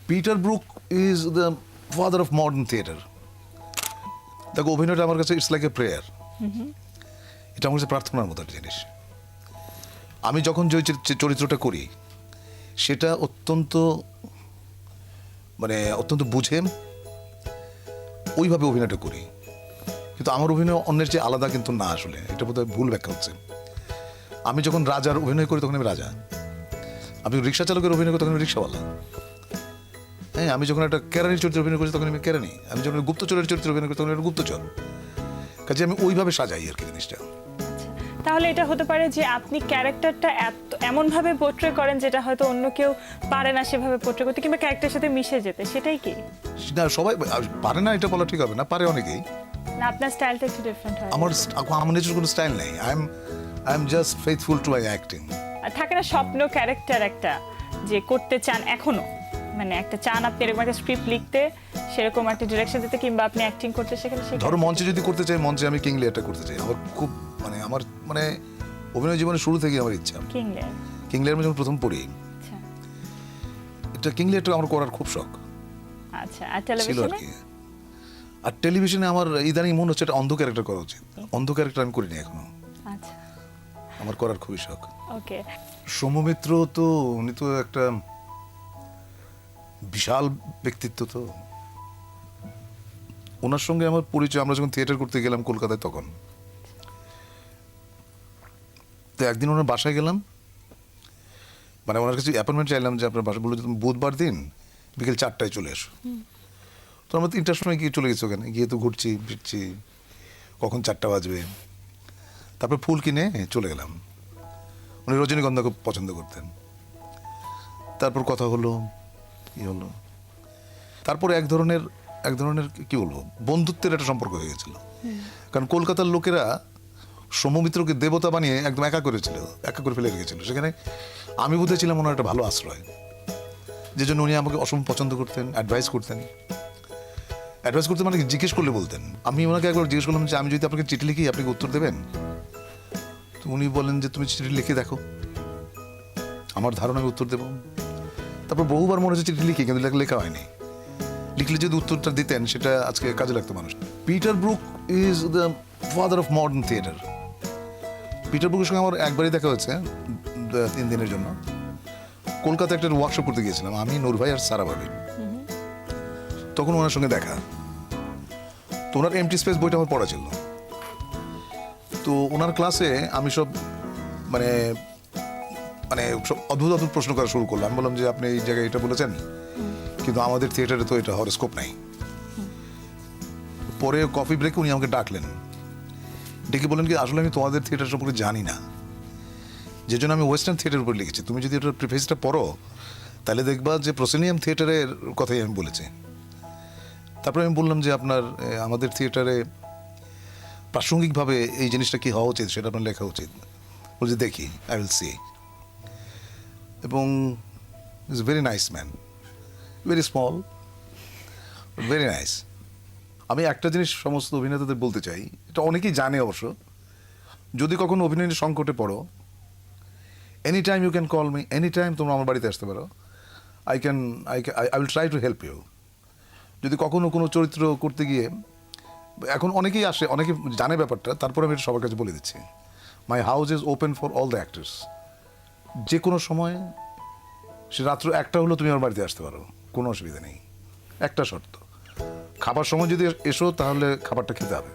Peter Brook is the father of modern theatre. দেখো, অভিনয়টা আমার কাছে ইটস লাইক এ প্রেয়ার। এটা আমার কাছে প্রার্থনার মতো একটা জিনিস। আমি যখন যে চরিত্রটা করি সেটা অত্যন্ত বুঝে ওইভাবে অভিনয়টা করি, কিন্তু আমার অভিনয় অন্যের চেয়ে আলাদা কিন্তু না। আসলে এটা বোধহয় ভুল ব্যাখ্যা হচ্ছে। আমি যখন রাজার অভিনয় করি তখন আমি রাজা, আমি রিক্সা চালকের অভিনয় করি তখন আমি রিক্সাওয়ালা। হ্যাঁ, আমি যখন একটা কেরানির চরিত্রে অভিনয় করি তখন আমি কেরানি, আমি যখন গুপ্তচরের চরিত্রে অভিনয় করি তখন একটা গুপ্তচর। কাজে আমি ওইভাবে সাজাই আর কি জিনিসটা। তাহলে এটা হতে পারে যে আপনি ক্যারেক্টারটা এমন ভাবে পোর্ট্রে করেন যেটা হয়তো অন্য কেউ পারে না সেভাবে পোর্ট্রে করতে, কিংবা ক্যারেক্টারের সাথে মিশে যেতে, সেটাই কি? না, সবাই পারে না এটা বলা ঠিক হবে না, পারে অনেকেই। না, আপনার স্টাইলটা একটু ডিফারেন্ট হয়। আমার নিজের কোনো স্টাইল নেই। I am just faithful to my acting. থাকে না স্বপ্ন ক্যারেক্টার একটা যে করতে চান এখনো, মানে একটা চান আপনি এরকম একটা স্ক্রিপ্ট লিখতে, সেরকম একটা ডিরেকশন দিতে, কিংবা আপনি অ্যাক্টিং করতে, সেখানে ধরো মঞ্চে যদি করতে চাই, মঞ্চে আমি কিং লিয়ারটা করতে চাই। আমার খুব আমার অভিনয় জীবনের শুরু থেকেই আমার ইচ্ছা কিং লিয়ার। আমি যখন প্রথম পড়ি এটা কিং লিয়ারটা আমার করার খুব শখ। আচ্ছা, আর ছিল আর টেলিভিশনে? কি। আর টেলিভিশনে আমার ইদানিং মনে হচ্ছে একটা অন্ধ ক্যারেক্টার করা উচিত। অন্ধ ক্যারেক্টার আমি করিনি এখনো, আচ্ছা, আমার করার খুবই শখ। ওকে। সৌম্য মিত্র তো উনি তো একটা বিশাল ব্যক্তিত্ব। তো ওনার সঙ্গে আমার পরিচয় আমরা যখন থিয়েটার করতে গেলাম কলকাতায়, তখন তো একদিন ওনার বাসায় গেলাম, মানে ওনার কাছে অ্যাপয়েন্টমেন্ট চাইলাম যে আপনার বাসা, বললো তুমি বুধবার দিন বিকেল 4টায় চলে এসো। তো আমরা 3টার সময় গিয়ে চলে গেছি ওখানে, গিয়ে তো ঘুরছি ফিরছি, কখন 4টা বাজবে। তারপর ফুল কিনে চলে গেলাম। উনি রজনীগন্ধা খুব পছন্দ করতেন। তারপর কথা হলো, কি হলো, তারপরে এক ধরনের কি বলবো, বন্ধুত্বের একটা সম্পর্ক হয়ে গেছিল। কারণ কলকাতার লোকেরা সৌম্য মিত্রকে দেবতা বানিয়ে একদম একা করে ফেলে রেখেছিল। সেখানে আমি বোধহয় ছিলাম ওনার একটা ভালো আশ্রয়, যে জন্য উনি আমাকে অসম পছন্দ করতেন, অ্যাডভাইস করতেন মানে জিজ্ঞেস করলে বলতেন। আমি ওনাকে একবার জিজ্ঞেস করলাম যে আমি যদি আপনাকে চিঠি লিখি আপনি কি উত্তর দেবেন? তো উনি বলেন যে তুমি চিঠি লিখে দেখো, আমার ধারণা আমি উত্তর দেবো। তারপর বহুবার মনে হচ্ছে চিঠি লিখি, কিন্তু লেখা হয়নি। লিখলে যদি উত্তরটা দিতেন সেটা আজকে কাজে লাগতো মানুষ। Peter Brook is the father of modern theatre. Peter ব্রুকের সঙ্গে আমার একবারই দেখা হয়েছে 3 দিনের জন্য। কলকাতায় একটা ওয়ার্কশপ করতে গিয়েছিলাম আমি, নূর ভাই আর সারা ভাবি। তখন ওনার সঙ্গে দেখা। তো ওনার এমটি স্পেস বইটা আমার পড়া ছিল। তো ওনার ক্লাসে আমি সব সব অদ্ভুত প্রশ্ন করা শুরু করলাম। আমি বললাম যে আপনি এই জায়গায় এটা বলেছেন, কিন্তু আমাদের থিয়েটারে তো এটা হওয়ার স্কোপ নাই। পরে কফি ব্রেকে উনি আমাকে ডাকলেন, ডেকে বলেন কি আসলে আমি তোমাদের থিয়েটার সম্পর্কে জানি না, যে জন্য আমি ওয়েস্টার্ন থিয়েটার উপর লিখেছি। তুমি যদি এটার প্রিফেসটা পড়ো তাহলে দেখবা যে প্রসেনিয়াম থিয়েটারের কথাই আমি বলেছি। তারপরে আমি বললাম যে আপনার আমাদের থিয়েটারে প্রাসঙ্গিকভাবে এই জিনিসটা কি হওয়া উচিত সেটা আপনার লেখা উচিত। বলছি দেখি, আই উইল সি। এবং is very nice man, very small, very nice. আমি একটা জিনিস সমস্ত অভিনেতাদের বলতে চাই, এটা অনেকেই জানে অবশ্য, যদি কখনো অভিনয়ের সংকটে পড়ো, any time you can call me, any time তোমরা আমার বাড়িতে আসতে পারো। I will try to help you. যদি কখনো কোনো চরিত্র করতে গিয়ে, এখন অনেকেই আসে, অনেকে জানে ব্যাপারটা, তারপরে আমি এটা সবার কাছে বলে দিচ্ছি, my house is open for all the actors. যে কোনো সময়, সে রাত্র 1টা হলো তুমি আমার বাড়িতে আসতে পারো, কোনো অসুবিধা নেই। একটা শর্ত, খাবার সময় যদি এসো তাহলে খাবারটা খেতে হবে।